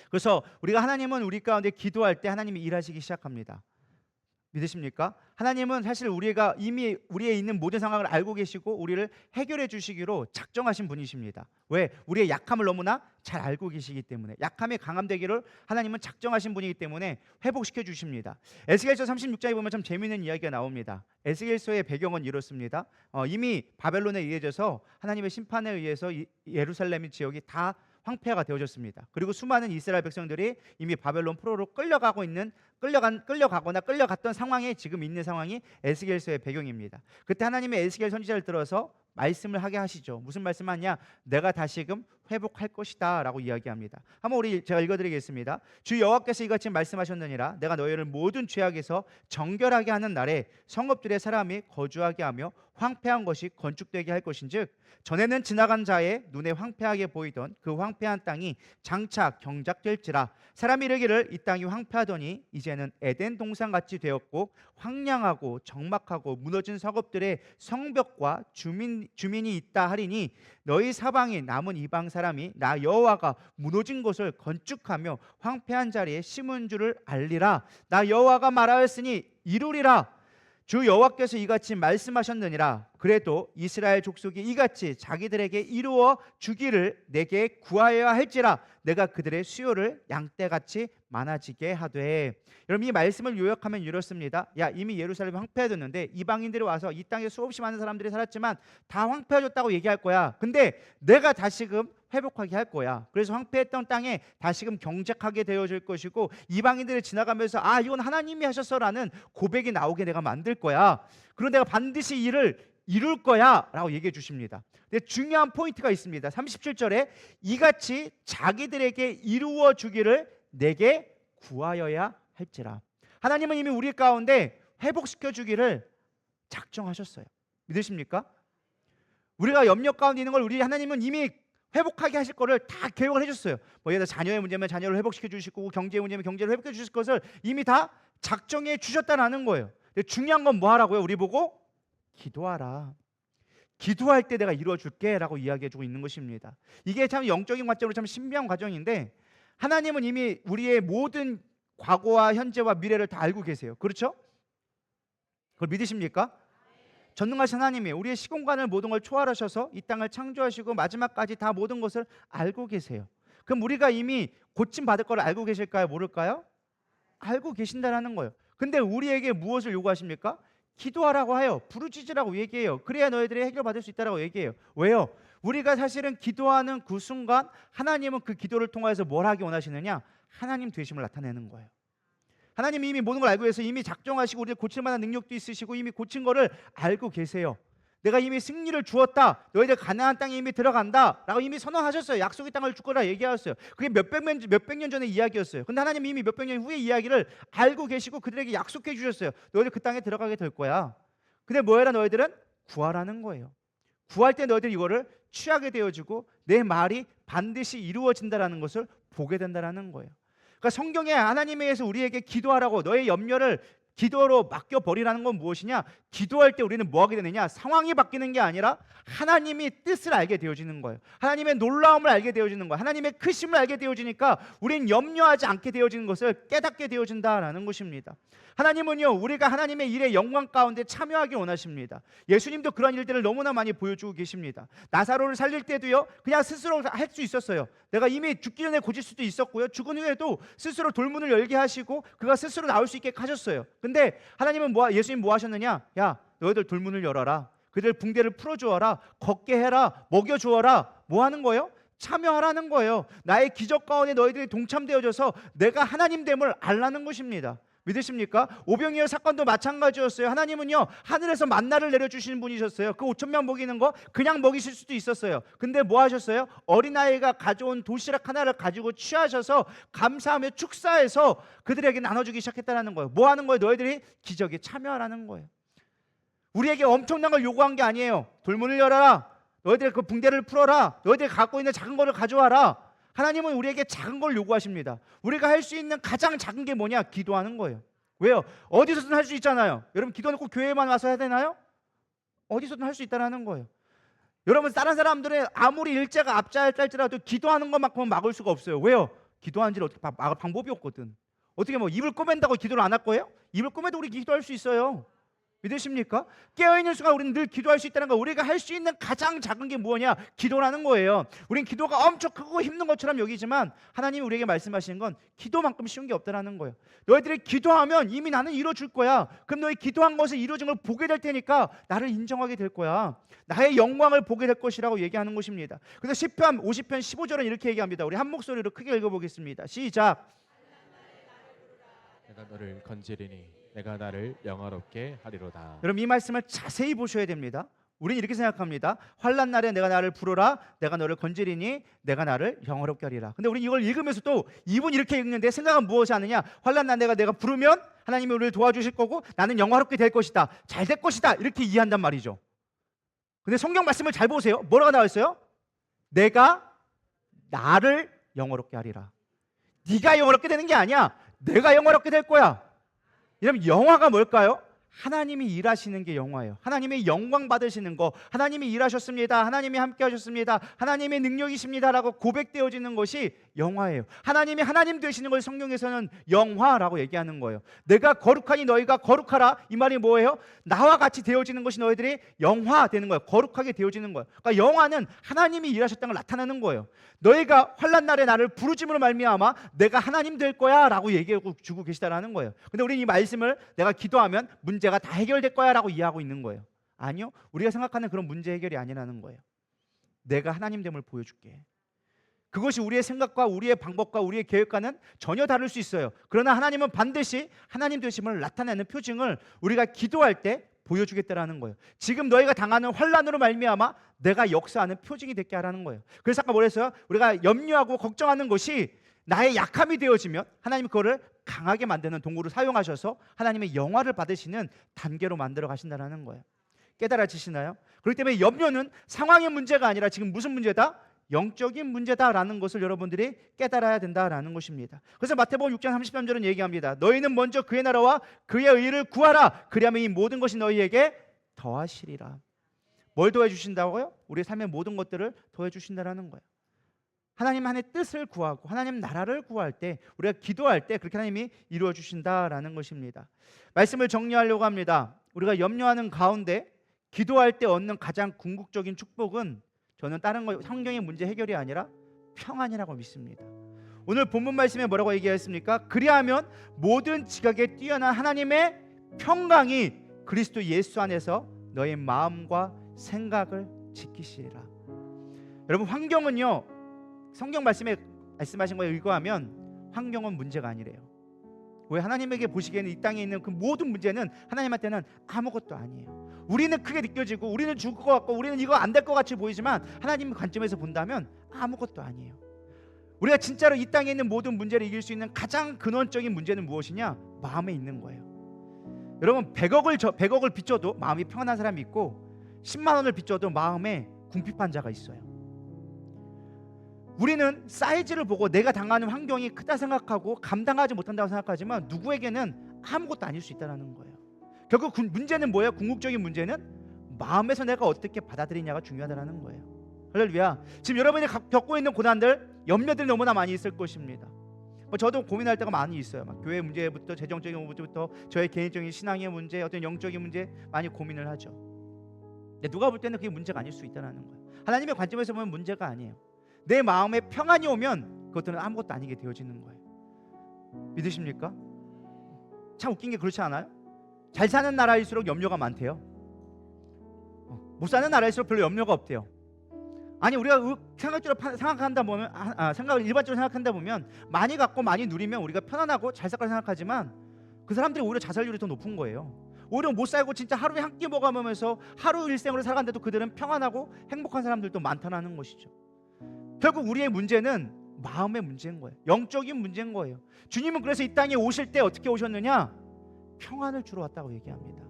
그래서 우리가 하나님은 우리 가운데 기도할 때 하나님이 일하시기 시작합니다. 믿으십니까? 하나님은 사실 우리가 이미 우리에 있는 모든 상황을 알고 계시고 우리를 해결해 주시기로 작정하신 분이십니다. 왜? 우리의 약함을 너무나 잘 알고 계시기 때문에, 약함이 강함되기를 하나님은 작정하신 분이기 때문에 회복시켜 주십니다. 에스겔서 36장에 보면 참 재미있는 이야기가 나옵니다. 에스겔서의 배경은 이렇습니다. 이미 바벨론에 의해져서 하나님의 심판에 의해서 예루살렘 지역이 다 황폐화가 되어졌습니다. 그리고 수많은 이스라엘 백성들이 이미 바벨론 포로로 끌려가거나 끌려갔던 상황에 지금 있는 상황이 에스겔서의 배경입니다. 그때 하나님의 에스겔 선지자를 들어서 말씀을 하게 하시죠. 무슨 말씀하냐? 내가 다시금 회복할 것이다 라고 이야기합니다. 한번 제가 읽어드리겠습니다. 주 여호와께서 이같이 말씀하셨느니라. 내가 너희를 모든 죄악에서 정결하게 하는 날에 성읍들의 사람이 거주하게 하며 황폐한 것이 건축되게 할 것인즉 전에는 지나간 자의 눈에 황폐하게 보이던 그 황폐한 땅이 장차 경작될지라. 사람이 이르기를 이 땅이 황폐하더니 이제는 에덴 동산같이 되었고 황량하고 적막하고 무너진 성읍들의 성벽과 주민이 있다 하리니 너희 사방에 남은 이방 사람이 나 여호와가 무너진 곳을 건축하며 황폐한 자리에 심은 줄을 알리라. 나 여호와가 말하였으니 이루리라. 주 여호와께서 이같이 말씀하셨느니라. 그래도 이스라엘 족속이 이같이 자기들에게 이루어 주기를 내게 구하여야 할지라. 내가 그들의 수요를 양떼같이 많아지게 하되. 여러분, 이 말씀을 요약하면 이렇습니다. 야, 이미 예루살렘이 황폐해졌는데 이방인들이 와서 이 땅에 수없이 많은 사람들이 살았지만 다 황폐해졌다고 얘기할 거야. 근데 내가 다시금 회복하게 할 거야. 그래서 황폐했던 땅에 다시금 경작하게 되어질 것이고 이방인들이 지나가면서 아, 이건 하나님이 하셨어라는 고백이 나오게 내가 만들 거야. 그리고 내가 반드시 이를 이룰 거야 라고 얘기해 주십니다. 근데 중요한 포인트가 있습니다. 37절에 이같이 자기들에게 이루어 주기를 내게 구하여야 할지라. 하나님은 이미 우리 가운데 회복시켜 주기를 작정하셨어요. 믿으십니까? 우리가 염려 가운데 있는 걸 우리 하나님은 이미 회복하게 하실 거를 다 계획을 해줬어요. 뭐 예를 들어 자녀의 문제면 자녀를 회복시켜 주시고 경제의 문제면 경제를 회복해 주실 것을 이미 다 작정해 주셨다는 거예요. 근데 중요한 건 뭐 하라고요? 우리 보고 기도하라. 기도할 때 내가 이루어줄게 라고 이야기해주고 있는 것입니다. 이게 참 영적인 관점으로 참 신비한 과정인데 하나님은 이미 우리의 모든 과거와 현재와 미래를 다 알고 계세요. 그렇죠? 그걸 믿으십니까? 전능하신 하나님이 우리의 시공간을 모든 걸 초월하셔서 이 땅을 창조하시고 마지막까지 다 모든 것을 알고 계세요. 그럼 우리가 이미 고침받을 걸 알고 계실까요? 모를까요? 알고 계신다는 거예요. 근데 우리에게 무엇을 요구하십니까? 기도하라고 해요. 부르짖으라고 얘기해요. 그래야 너희들이 해결받을 수 있다라고 얘기해요. 왜요? 우리가 사실은 기도하는 그 순간 하나님은 그 기도를 통해서 뭘 하기 원하시느냐? 하나님 되심을 나타내는 거예요. 하나님이 이미 모든 걸 알고 계셔서 이미 작정하시고 우리를 고칠 만한 능력도 있으시고 이미 고친 거를 알고 계세요. 내가 이미 승리를 주었다. 너희들 가나안 땅에 이미 들어간다 라고 이미 선언하셨어요. 약속의 땅을 줄 거라 얘기하셨어요. 그게 몇백 년 전의 이야기였어요. 근데 하나님이 이미 몇백 년 후의 이야기를 알고 계시고 그들에게 약속해 주셨어요. 너희들 그 땅에 들어가게 될 거야. 근데 뭐해라? 너희들은 구하라는 거예요. 구할 때 너희들이 이거를 취하게 되어지고 내 말이 반드시 이루어진다라는 것을 보게 된다라는 거예요. 그러니까 성경에 하나님에 의해서 우리에게 기도하라고 너의 염려를 기도로 맡겨버리라는 건 무엇이냐? 기도할 때 우리는 뭐 하게 되느냐? 상황이 바뀌는 게 아니라 하나님이 뜻을 알게 되어지는 거예요. 하나님의 놀라움을 알게 되어지는 거예요. 하나님의 크심을 알게 되어지니까 우리는 염려하지 않게 되어지는 것을 깨닫게 되어진다라는 것입니다. 하나님은요, 우리가 하나님의 일의 영광 가운데 참여하길 원하십니다. 예수님도 그런 일들을 너무나 많이 보여주고 계십니다. 나사로를 살릴 때도요, 그냥 스스로 할 수 있었어요. 내가 이미 죽기 전에 고칠 수도 있었고요, 죽은 후에도 스스로 돌문을 열게 하시고 그가 스스로 나올 수 있게 하셨어요. 근데 하나님은 예수님 뭐 하셨느냐? 야, 너희들 돌문을 열어라. 그들 붕대를 풀어주어라. 걷게 해라. 먹여주어라. 뭐 하는 거예요? 참여하라는 거예요. 나의 기적 가운데 너희들이 동참되어져서 내가 하나님 됨을 알라는 것입니다. 믿으십니까? 오병이어 사건도 마찬가지였어요. 하나님은요 하늘에서 만나를 내려주시는 분이셨어요. 그 5천 명 먹이는 거 그냥 먹이실 수도 있었어요. 근데 뭐 하셨어요? 어린아이가 가져온 도시락 하나를 가지고 취하셔서 감사하며 축사해서 그들에게 나눠주기 시작했다는 거예요. 뭐 하는 거예요? 너희들이 기적에 참여하라는 거예요. 우리에게 엄청난 걸 요구한 게 아니에요. 돌문을 열어라, 너희들 그 붕대를 풀어라, 너희들이 갖고 있는 작은 거를 가져와라. 하나님은 우리에게 작은 걸 요구하십니다. 우리가 할 수 있는 가장 작은 게 뭐냐? 기도하는 거예요. 왜요? 어디서든 할 수 있잖아요. 여러분 기도는 꼭 교회만 와서 해야 되나요? 어디서든 할 수 있다는 거예요. 여러분 다른 사람들의 아무리 일제가 앞잘지라도 기도하는 것만큼은 막을 수가 없어요. 왜요? 기도하는지를 어떻게 막을 방법이 없거든. 어떻게 뭐 입을 꼬맨다고 기도를 안 할 거예요? 입을 꼬매도 우리 기도할 수 있어요. 믿으십니까? 깨어있는 순간 우리는 늘 기도할 수 있다는 거. 우리가 할 수 있는 가장 작은 게 뭐냐? 기도라는 거예요. 우린 기도가 엄청 크고 힘든 것처럼 여기지만 하나님이 우리에게 말씀하시는 건 기도만큼 쉬운 게 없다는 거예요. 너희들이 기도하면 이미 나는 이루어줄 거야. 그럼 너희 기도한 것을 이루어진 걸 보게 될 테니까 나를 인정하게 될 거야. 나의 영광을 보게 될 것이라고 얘기하는 것입니다. 그래서 시편 50편 15절은 이렇게 얘기합니다. 우리 한 목소리로 크게 읽어보겠습니다. 시작. 내가 너를 건지리니 내가 나를 영화롭게 하리로다. 여러분 이 말씀을 자세히 보셔야 됩니다. 우리는 이렇게 생각합니다. 환난 날에 내가 나를 부르라, 내가 너를 건지리니 내가 나를 영화롭게 하리라. 근데 우리 이걸 읽으면서도 이분 이렇게 읽는데 생각은 무엇이 하느냐? 환난 날 내가 부르면 하나님이 우리를 도와주실 거고 나는 영화롭게 될 것이다, 잘 될 것이다, 이렇게 이해한단 말이죠. 근데 성경 말씀을 잘 보세요. 뭐라고 나와 있어요? 내가 나를 영화롭게 하리라. 네가 영화롭게 되는 게 아니야. 내가 영화롭게 될 거야. 여러분 영화가 뭘까요? 하나님이 일하시는 게 영화예요. 하나님의 영광 받으시는 거, 하나님이 일하셨습니다, 하나님이 함께 하셨습니다, 하나님의 능력이십니다라고 고백되어지는 것이 영화예요. 하나님이 하나님 되시는 걸 성경에서는 영화라고 얘기하는 거예요. 내가 거룩하니 너희가 거룩하라. 이 말이 뭐예요? 나와 같이 되어지는 것이 너희들이 영화되는 거예요. 거룩하게 되어지는 거예요. 그러니까 영화는 하나님이 일하셨다는 걸 나타내는 거예요. 너희가 환난 날에 나를 부르심으로 말미암아 내가 하나님 될 거야 라고 얘기하고 주고 계시다라는 거예요. 근데 우리는 이 말씀을 내가 기도하면 문제가 다 해결될 거야 라고 이해하고 있는 거예요. 아니요, 우리가 생각하는 그런 문제 해결이 아니라는 거예요. 내가 하나님됨을 보여줄게. 그것이 우리의 생각과 우리의 방법과 우리의 계획과는 전혀 다를 수 있어요. 그러나 하나님은 반드시 하나님 되심을 나타내는 표징을 우리가 기도할 때 보여주겠다라는 거예요. 지금 너희가 당하는 환난으로 말미암아 내가 역사하는 표징이 되게 하라는 거예요. 그래서 아까 뭐랬어요? 우리가 염려하고 걱정하는 것이 나의 약함이 되어지면 하나님이 그거를 강하게 만드는 도구로 사용하셔서 하나님의 영화를 받으시는 단계로 만들어 가신다는 거예요. 깨달아지시나요? 그렇기 때문에 염려는 상황의 문제가 아니라 지금 무슨 문제다? 영적인 문제다라는 것을 여러분들이 깨달아야 된다라는 것입니다. 그래서 마태복음 6장 33절은 얘기합니다. 너희는 먼저 그의 나라와 그의 의를 구하라. 그리하면 이 모든 것이 너희에게 더하시리라. 뭘 더해 주신다고요? 우리의 삶의 모든 것들을 더해 주신다라는 거예요. 하나님 안의 뜻을 구하고 하나님 나라를 구할 때, 우리가 기도할 때 그렇게 하나님이 이루어 주신다라는 것입니다. 말씀을 정리하려고 합니다. 우리가 염려하는 가운데 기도할 때 얻는 가장 궁극적인 축복은 저는 다른 거 성경의 문제 해결이 아니라 평안이라고 믿습니다. 오늘 본문 말씀에 뭐라고 얘기했습니까? 그리하면 모든 지각에 뛰어난 하나님의 평강이 그리스도 예수 안에서 너의 마음과 생각을 지키시리라. 여러분 환경은요, 성경 말씀에 말씀하신 걸 읽어하면 환경은 문제가 아니래요. 왜? 하나님에게 보시기에는 이 땅에 있는 그 모든 문제는 하나님한테는 아무것도 아니에요. 우리는 크게 느껴지고 우리는 죽을 것 같고 우리는 이거 안 될 것 같이 보이지만 하나님 관점에서 본다면 아무것도 아니에요. 우리가 진짜로 이 땅에 있는 모든 문제를 이길 수 있는 가장 근원적인 문제는 무엇이냐? 마음에 있는 거예요. 여러분 100억을 빚져도 마음이 평안한 사람이 있고 10만 원을 빚져도 마음에 궁핍한 자가 있어요. 우리는 사이즈를 보고 내가 당하는 환경이 크다 생각하고 감당하지 못한다고 생각하지만 누구에게는 아무것도 아닐 수 있다는 거예요. 결국 문제는 뭐예요? 궁극적인 문제는 마음에서 내가 어떻게 받아들이냐가 중요하다는 거예요. 할렐루야. 지금 여러분이 겪고 있는 고난들, 염려들이 너무나 많이 있을 것입니다. 저도 고민할 때가 많이 있어요. 막 교회 문제부터 재정적인 문제부터 저의 개인적인 신앙의 문제, 어떤 영적인 문제 많이 고민을 하죠. 근데 누가 볼 때는 그게 문제가 아닐 수 있다는 거예요. 하나님의 관점에서 보면 문제가 아니에요. 내 마음에 평안이 오면 그것들은 아무것도 아니게 되어지는 거예요. 믿으십니까? 참 웃긴 게 그렇지 않아요? 잘 사는 나라일수록 염려가 많대요. 못 사는 나라일수록 별로 염려가 없대요. 아니 우리가 생각한다 보면 생각을 일반적으로 생각한다 보면 많이 갖고 많이 누리면 우리가 편안하고 잘 살 거라 생각하지만 그 사람들이 오히려 자살률이 더 높은 거예요. 오히려 못 살고 진짜 하루에 한 끼 먹어가면서 하루 일생으로 살아간데도 그들은 평안하고 행복한 사람들도 많다는 것이죠. 결국 우리의 문제는 마음의 문제인 거예요. 영적인 문제인 거예요. 주님은 그래서 이 땅에 오실 때 어떻게 오셨느냐? 평안을 주러 왔다고 얘기합니다.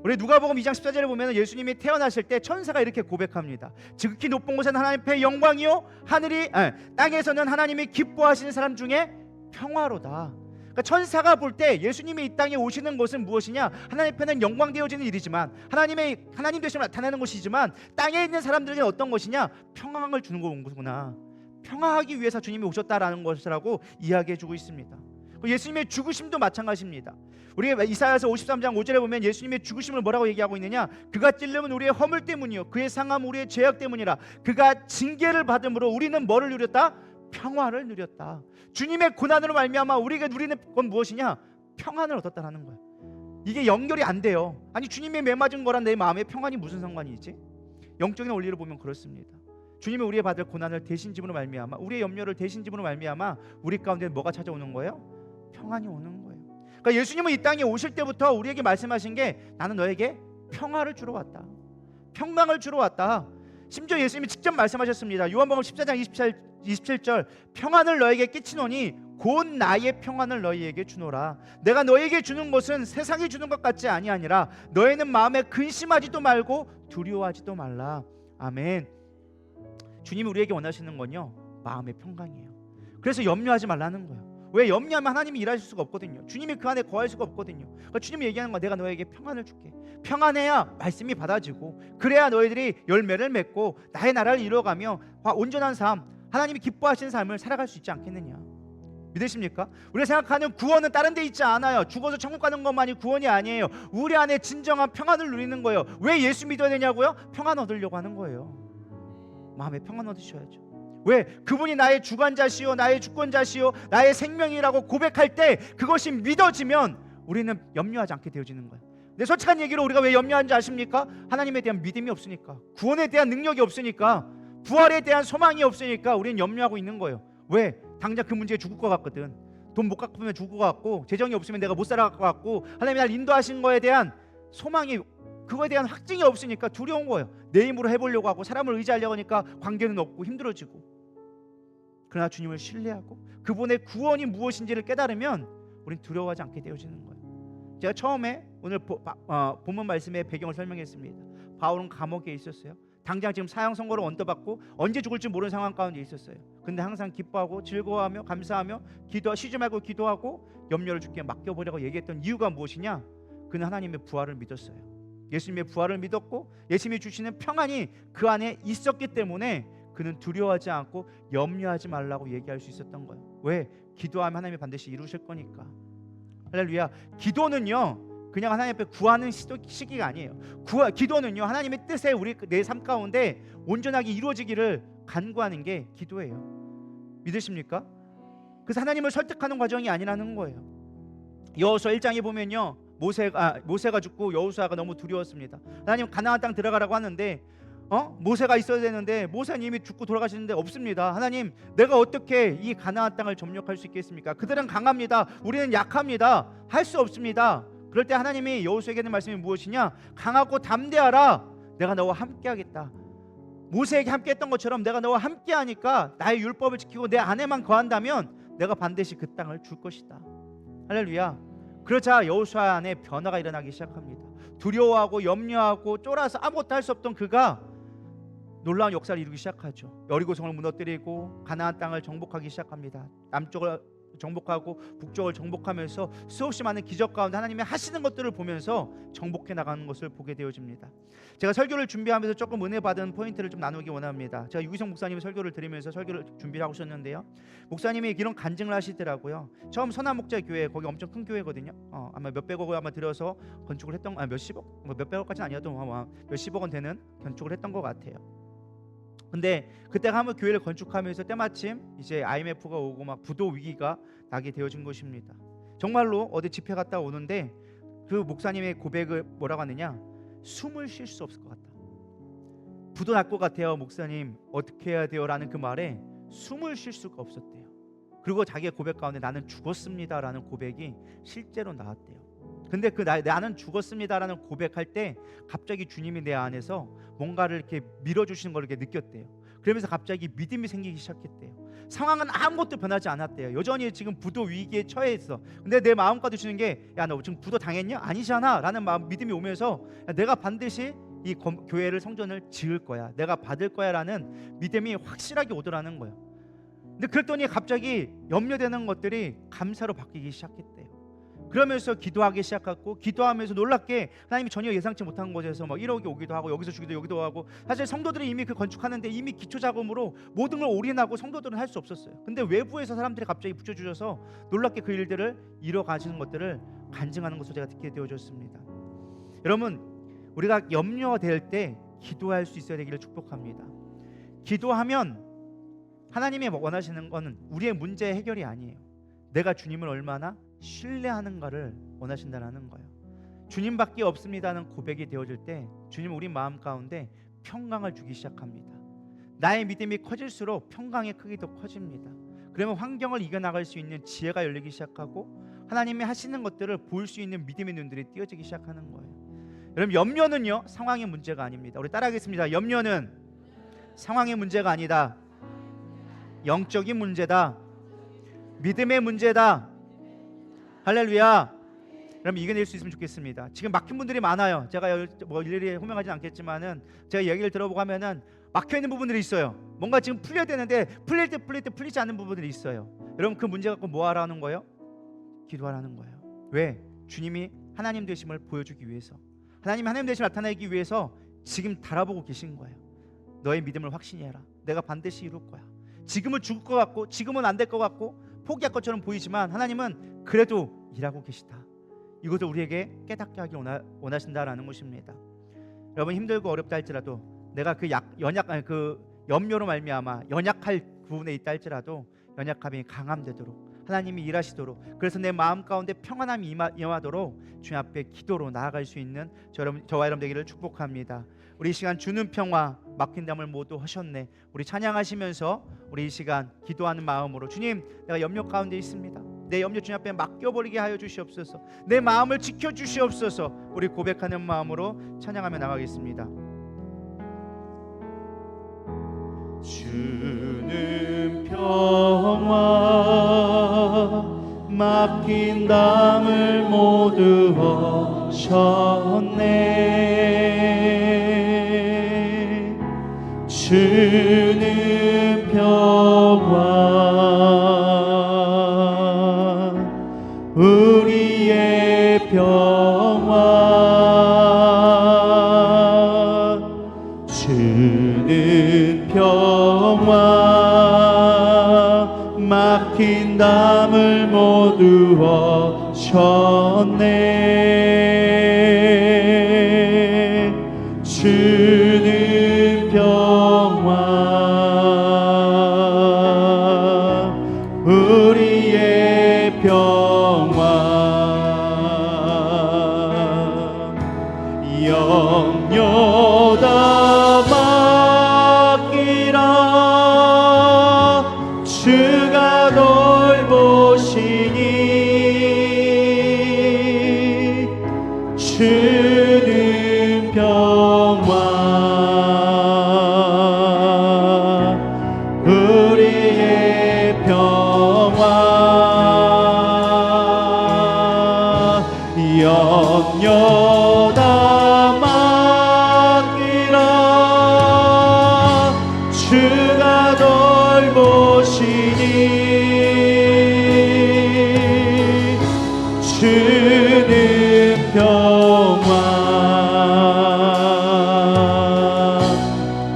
우리 누가복음 2장 14절에 보면 예수님이 태어나실 때 천사가 이렇게 고백합니다. 지극히 높은 곳에는 하나님 앞에 영광이요 땅에서는 하나님이 기뻐하시는 사람 중에 평화로다. 그러니까 천사가 볼 때 예수님이 이 땅에 오시는 것은 무엇이냐? 하나님 앞에는 영광되어지는 일이지만 하나님 되심을 나타내는 것이지만 땅에 있는 사람들에게는 어떤 것이냐? 평안을 주는 거구나. 평화하기 위해서 주님이 오셨다라는 것이라고 이야기해주고 있습니다. 예수님의 죽으심도 마찬가지입니다. 우리 이사야서 53장 5절에 보면 예수님의 죽으심을 뭐라고 얘기하고 있느냐? 그가 찔림은 우리의 허물 때문이요 그의 상함은 우리의 죄악 때문이라. 그가 징계를 받음으로 우리는 뭐를 누렸다? 평화를 누렸다. 주님의 고난으로 말미암아 우리가 누리는 건 무엇이냐? 평안을 얻었다라는 거야. 이게 연결이 안 돼요. 아니 주님이 매맞은 거랑 내 마음의 평안이 무슨 상관이지? 영적인 원리를 보면 그렇습니다. 주님이 우리의 받을 고난을 대신 짐으로 말미암아 우리의 염려를 대신 짐으로 말미암아 우리 가운데 뭐가 찾아오는 거예요? 평안이 오는 거예요. 그러니까 예수님은 이 땅에 오실 때부터 우리에게 말씀하신 게 나는 너에게 평화를 주러 왔다. 평강을 주러 왔다. 심지어 예수님이 직접 말씀하셨습니다. 요한복음 14장 27절 평안을 너에게 끼치노니 곧 나의 평안을 너희에게 주노라. 내가 너에게 주는 것은 세상이 주는 것 같지 아니하니라. 너희는 마음에 근심하지도 말고 두려워하지도 말라. 아멘. 주님이 우리에게 원하시는 건요 마음의 평강이에요. 그래서 염려하지 말라는 거예요. 왜? 염려하면 하나님이 일하실 수가 없거든요. 주님이 그 안에 거할 수가 없거든요. 그러니까 주님이 얘기하는 건 내가 너에게 평안을 줄게. 평안해야 말씀이 받아지고 그래야 너희들이 열매를 맺고 나의 나라를 이루어가며 온전한 삶, 하나님이 기뻐하시는 삶을 살아갈 수 있지 않겠느냐. 믿으십니까? 우리가 생각하는 구원은 다른 데 있지 않아요. 죽어서 천국 가는 것만이 구원이 아니에요. 우리 안에 진정한 평안을 누리는 거예요. 왜 예수 믿어야 되냐고요? 평안 얻으려고 하는 거예요. 마음에 평안 얻으셔야죠. 왜? 그분이 나의 주관자시요 나의 주권자시요 나의 생명이라고 고백할 때 그것이 믿어지면 우리는 염려하지 않게 되어지는 거예요. 근데 솔직한 얘기로 우리가 왜 염려하는지 아십니까? 하나님에 대한 믿음이 없으니까, 구원에 대한 능력이 없으니까, 부활에 대한 소망이 없으니까 우리는 염려하고 있는 거예요. 왜? 당장 그 문제에 죽을 것 같거든. 돈 못 갚으면 죽을 것 같고, 재정이 없으면 내가 못 살아갈 것 같고, 하나님이 날 인도하신 거에 대한 소망이, 그거에 대한 확증이 없으니까 두려운 거예요. 내 힘으로 해보려고 하고 사람을 의지하려고 하니까 관계는 없고 힘들어지고. 그러나 주님을 신뢰하고 그분의 구원이 무엇인지를 깨달으면 우린 두려워하지 않게 되어지는 거예요. 제가 처음에 오늘 본문 말씀의 배경을 설명했습니다. 바울은 감옥에 있었어요. 당장 지금 사형 선고를 언도받고 언제 죽을지 모르는 상황 가운데 있었어요. 근데 항상 기뻐하고 즐거워하며 감사하며 쉬지 말고 기도하고 염려를 주께 맡겨보려고 얘기했던 이유가 무엇이냐? 그는 하나님의 부활을 믿었어요. 예수님의 부활을 믿었고 예수님이 주시는 평안이 그 안에 있었기 때문에 그는 두려워하지 않고 염려하지 말라고 얘기할 수 있었던 거예요. 왜? 기도하면 하나님이 반드시 이루실 거니까. 할렐루야. 기도는요 그냥 하나님 앞에 구하는 시기가 아니에요. 기도는요 하나님의 뜻에 우리 내 삶 가운데 온전하게 이루어지기를 간구하는 게 기도예요. 믿으십니까? 그래서 하나님을 설득하는 과정이 아니라는 거예요. 여호수아 1장에 보면요 모세가 죽고 여호수아가 너무 두려웠습니다. 하나님 가나안 땅 들어가라고 하는데 모세가 있어야 되는데 모세님이 죽고 돌아가시는데 없습니다. 하나님 내가 어떻게 이 가나안 땅을 점령할 수 있겠습니까? 그들은 강합니다. 우리는 약합니다. 할 수 없습니다. 그럴 때 하나님이 여호수아에게 하는 말씀이 무엇이냐? 강하고 담대하라. 내가 너와 함께하겠다. 모세에게 함께했던 것처럼 내가 너와 함께하니까 나의 율법을 지키고 내 안에만 거한다면 내가 반드시 그 땅을 줄 것이다. 할렐루야. 그러자 여호수아 안에 변화가 일어나기 시작합니다. 두려워하고 염려하고 쫄아서 아무것도 할 수 없던 그가 놀라운 역사를 이루기 시작하죠. 여리고성을 무너뜨리고 가나안 땅을 정복하기 시작합니다. 남쪽을 정복하고 북쪽을 정복하면서 수없이 많은 기적 가운데 하나님이 하시는 것들을 보면서 정복해 나가는 것을 보게 되어집니다. 제가 설교를 준비하면서 조금 은혜 받은 포인트를 좀 나누기 원합니다. 제가 유기성 목사님이 설교를 들으면서 설교를 준비를 하고 있었는데요. 목사님이 이런 간증을 하시더라고요. 처음 선한 목자 교회, 거기 엄청 큰 교회거든요. 아마 몇백억을 아마 들여서 건축을 했던, 몇십억, 몇백억까지는 아니어도 아마 몇십억 원 되는 건축을 했던 것 같아요. 근데 그때가 한번 교회를 건축하면서 때마침 이제 IMF가 오고 막 부도 위기가 나게 되어진 것입니다. 정말로 어디 집회 갔다 오는데 그 목사님의 고백을 뭐라고 하느냐? 숨을 쉴 수 없을 것 같다. 부도 날 것 같아요. 목사님 어떻게 해야 돼요? 라는 그 말에 숨을 쉴 수가 없었대요. 그리고 자기의 고백 가운데 나는 죽었습니다라는 고백이 실제로 나왔대요. 근데 그 나는 죽었습니다라는 고백할 때 갑자기 주님이 내 안에서 뭔가를 이렇게 밀어주시는 걸 이렇게 느꼈대요. 그러면서 갑자기 믿음이 생기기 시작했대요. 상황은 아무것도 변하지 않았대요. 여전히 지금 부도 위기에 처해 있어. 근데 내 마음까지 주는 게 야, 너 지금 부도 당했냐? 아니잖아 라는 마음, 믿음이 오면서 야, 내가 반드시 이 교회를, 성전을 지을 거야, 내가 받을 거야 라는 믿음이 확실하게 오더라는 거예요. 근데 그랬더니 갑자기 염려되는 것들이 감사로 바뀌기 시작했대요. 그러면서 기도하기 시작했고, 기도하면서 놀랍게 하나님이 전혀 예상치 못한 곳에서 막 1억이 오기도 하고, 여기서 주기도 여기도 하고. 사실 성도들이 이미 그 건축하는데 이미 기초 작업으로 모든 걸 올인하고 성도들은 할 수 없었어요. 근데 외부에서 사람들이 갑자기 붙여주셔서 놀랍게 그 일들을 이뤄가시는 것들을 간증하는 것을 제가 듣게 되어졌습니다. 여러분, 우리가 염려될 때 기도할 수 있어야 되기를 축복합니다. 기도하면 하나님이 원하시는 것은 우리의 문제 해결이 아니에요. 내가 주님을 얼마나 신뢰하는가를 원하신다는 거예요. 주님밖에 없습니다는 고백이 되어질 때 주님은 우리 마음 가운데 평강을 주기 시작합니다. 나의 믿음이 커질수록 평강의 크기도 커집니다. 그러면 환경을 이겨나갈 수 있는 지혜가 열리기 시작하고 하나님이 하시는 것들을 볼 수 있는 믿음의 눈들이 띄어지기 시작하는 거예요. 여러분, 염려는요 상황의 문제가 아닙니다. 우리 따라하겠습니다. 염려는 상황의 문제가 아니다. 영적인 문제다. 믿음의 문제다. 할렐루야. 여러분, 이겨낼 수 있으면 좋겠습니다. 지금 막힌 분들이 많아요. 제가 뭐 일일이 호명하진 않겠지만은 제가 얘기를 들어보고 하면은 막혀 있는 부분들이 있어요. 뭔가 지금 풀려야 되는데 풀릴 때 풀리지 않는 부분들이 있어요. 여러분, 그 문제 갖고 뭐 하라는 거예요? 기도하라는 거예요. 왜? 주님이 하나님 되심을 보여주기 위해서, 하나님이 하나님 되심을 나타내기 위해서 지금 달아보고 계신 거예요. 너의 믿음을 확신히 해라. 내가 반드시 이룰 거야. 지금은 죽을 것 같고, 지금은 안 될 것 같고, 포기할 것처럼 보이지만 하나님은 그래도 일하고 계시다. 이것을 우리에게 깨닫게 하길 원하신다라는 것입니다. 여러분, 힘들고 어렵다 할지라도 내가 그 염려로 말미암아 연약할 부분에 있다 할지라도 연약함이 강함되도록 하나님이 일하시도록, 그래서 내 마음 가운데 평안함이 임하도록 주님 앞에 기도로 나아갈 수 있는 저와 여러분 되기를 축복합니다. 우리 이 시간 주는 평화, 막힌 담을 모두 하셨네. 우리 찬양하시면서 우리 이 시간 기도하는 마음으로, 주님, 내가 염려 가운데 있습니다. 내 염려 주님 앞에 맡겨버리게 하여 주시옵소서. 내 마음을 지켜주시옵소서. 우리 고백하는 마음으로 찬양하며 나가겠습니다. 주는 평화, 맡긴 담을 모두 하셨네. 주는 평화, 우리의 평화, 주는 평화, 막힌 담을 모두 하셨네. 주는 평화, 우리의 평화, 염려다 맡기라. 주가 돌보시니. 주는 평화, 우리의 평화, 염려다 맡기라. 주가 돌보시니. 주는 평화,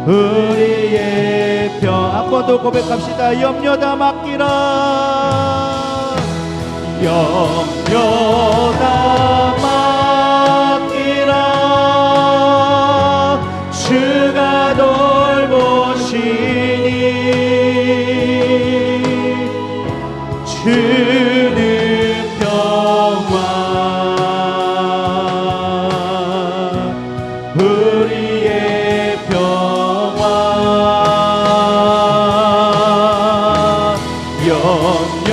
우리의 한 번 더 고백합시다. 염려다 맡기라. 염려다 맡기라. 주가 돌보시니. 주는 평화, 우리의 평화, 염려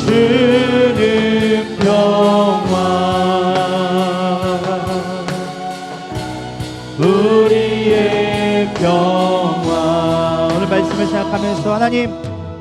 주는 평화 우리의 평화. 오늘 말씀을 생각하면서 하나님,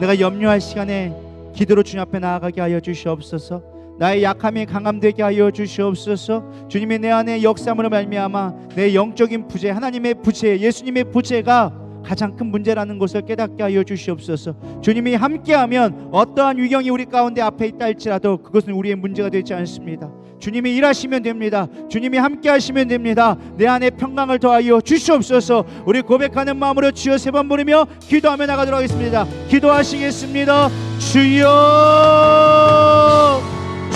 내가 염려할 시간에 기도로 주님 앞에 나아가게 하여 주시옵소서. 나의 약함이 강함되게 하여 주시옵소서. 주님이 내 안에 역사함으로 말미암아 내 영적인 부재, 하나님의 부재, 예수님의 부재가 가장 큰 문제라는 것을 깨닫게 하여 주시옵소서. 주님이 함께하면 어떠한 위경이 우리 가운데 앞에 있다 할지라도 그것은 우리의 문제가 되지 않습니다. 주님이 일하시면 됩니다. 주님이 함께 하시면 됩니다. 내 안에 평강을 더하여 주시옵소서. 우리 고백하는 마음으로 주여 세 번 부르며 기도하며 나가도록 하겠습니다. 기도하시겠습니다. 주여,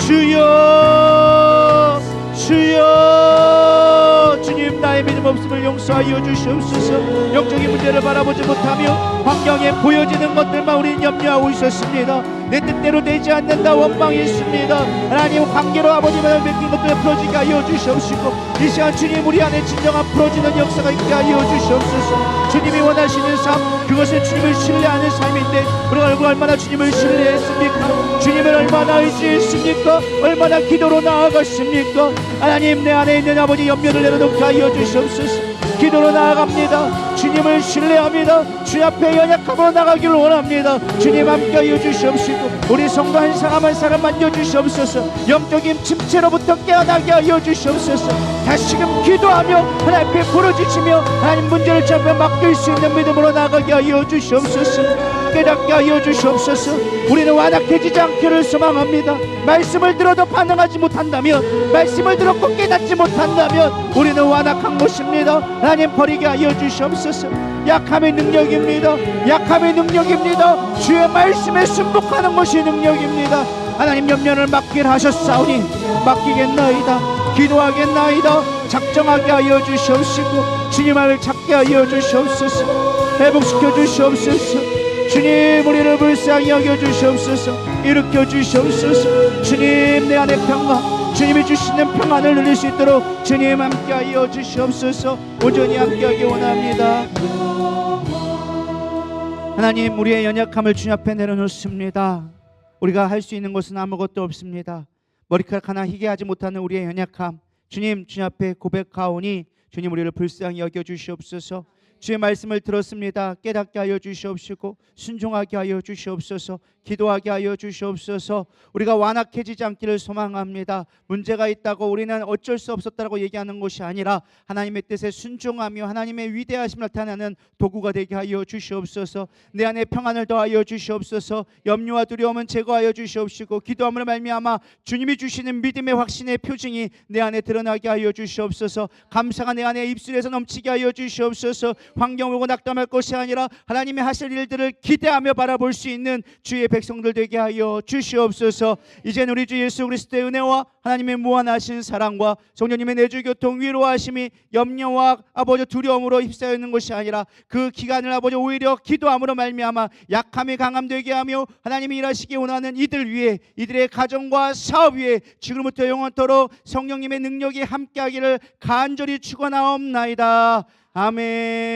주여, 주여. 주님, 나의 믿음 없음을 용서하여 주시옵소서. 영적인 문제를 바라보지 못하며 환경에 보여지는 것들만 우리는 염려하고 있었습니다. 내 뜻대로 되지 않는다 원망했습니다. 하나님, 관계로 아버지만을 맡긴 것들을 풀어지게 하여 주시옵시고, 이 시간 주님 우리 안에 진정한 풀어지는 역사가 있게 하여 주시옵소서. 주님이 원하시는 삶, 그것은 주님을 신뢰하는 삶인데 우리가 얼마나 주님을 신뢰했습니까? 주님을 얼마나 의지했습니까? 얼마나 기도로 나아갔습니까? 하나님, 내 안에 있는 아버지 염려를 내려놓게 하여 주시옵소서. 기도로 나아갑니다. 주님을 신뢰합니다. 주 앞에 연약함으로 나가기를 원합니다. 주님 함께하여 주시옵시고, 우리 성도 한 사람 한 사람 만져주시옵소서. 영적인 침체로부터 깨어나게 하여 주시옵소서. 다시금 기도하며 하나님 앞에 부르짖으며 하나님 문제를 주 앞에 맡길 수 있는 믿음으로 나가게 하여 주시옵소서. 깨닫게 하여 주시옵소서. 우리는 완악해지지 않기를 소망합니다. 말씀을 들어도 반응하지 못한다면, 말씀을 들었고 깨닫지 못한다면 우리는 완악한 것입니다. 하나님, 버리게 하여 주시옵소서. 약함의 능력입니다. 약함의 능력입니다. 주의 말씀에 순복하는 것이 능력입니다. 하나님, 염려를 맡길 하셨사오니 맡기겠나이다. 기도하겠나이다. 작정하게 하여 주시옵시고 주님을 찾게 하여 주시옵소서. 회복시켜 주시옵소서. 주님, 우리를 불쌍히 여겨 주시옵소서. 일으켜 주시옵소서. 주님, 내 안에 평강, 주님이 주시는 평안을 누릴 수 있도록 주님 함께하여 주시옵소서. 온전히 함께하기 원합니다. 하나님, 우리의 연약함을 주님 앞에 내려놓습니다. 우리가 할 수 있는 것은 아무것도 없습니다. 머리카락 하나 희게 하지 못하는 우리의 연약함, 주님 앞에 고백하오니 주님, 우리를 불쌍히 여겨 주시옵소서. 주의 말씀을 들었습니다. 깨닫게 하여 주시옵시고 순종하게 하여 주시옵소서. 기도하게 하여 주시옵소서. 우리가 완악해지지 않기를 소망합니다. 문제가 있다고 우리는 어쩔 수 없었다고 얘기하는 것이 아니라 하나님의 뜻에 순종하며 하나님의 위대하심을 나타내는 도구가 되게 하여 주시옵소서. 내 안에 평안을 더하여 주시옵소서. 염려와 두려움은 제거하여 주시옵시고 기도함으로 말미암아 주님이 주시는 믿음의 확신의 표징이 내 안에 드러나게 하여 주시옵소서. 감사가 내 안에 입술에서 넘치게 하여 주시옵소서. 환경 오고 낙담할 것이 아니라 하나님의 하실 일들을 기대하며 바라볼 수 있는 주의 백성들 되게 하여 주시옵소서. 이제는 우리 주 예수 그리스도의 은혜와 하나님의 무한하신 사랑과 성령님의 내주 교통 위로하심이 염려와 아버지 두려움으로 휩싸여 있는 것이 아니라 그 기간을 아버지 오히려 기도함으로 말미암아 약함이 강함되게 하며 하나님이 일하시기 원하는 이들 위에, 이들의 가정과 사업 위에 지금부터 영원토록 성령님의 능력이 함께하기를 간절히 축원하옵나이다. 아멘.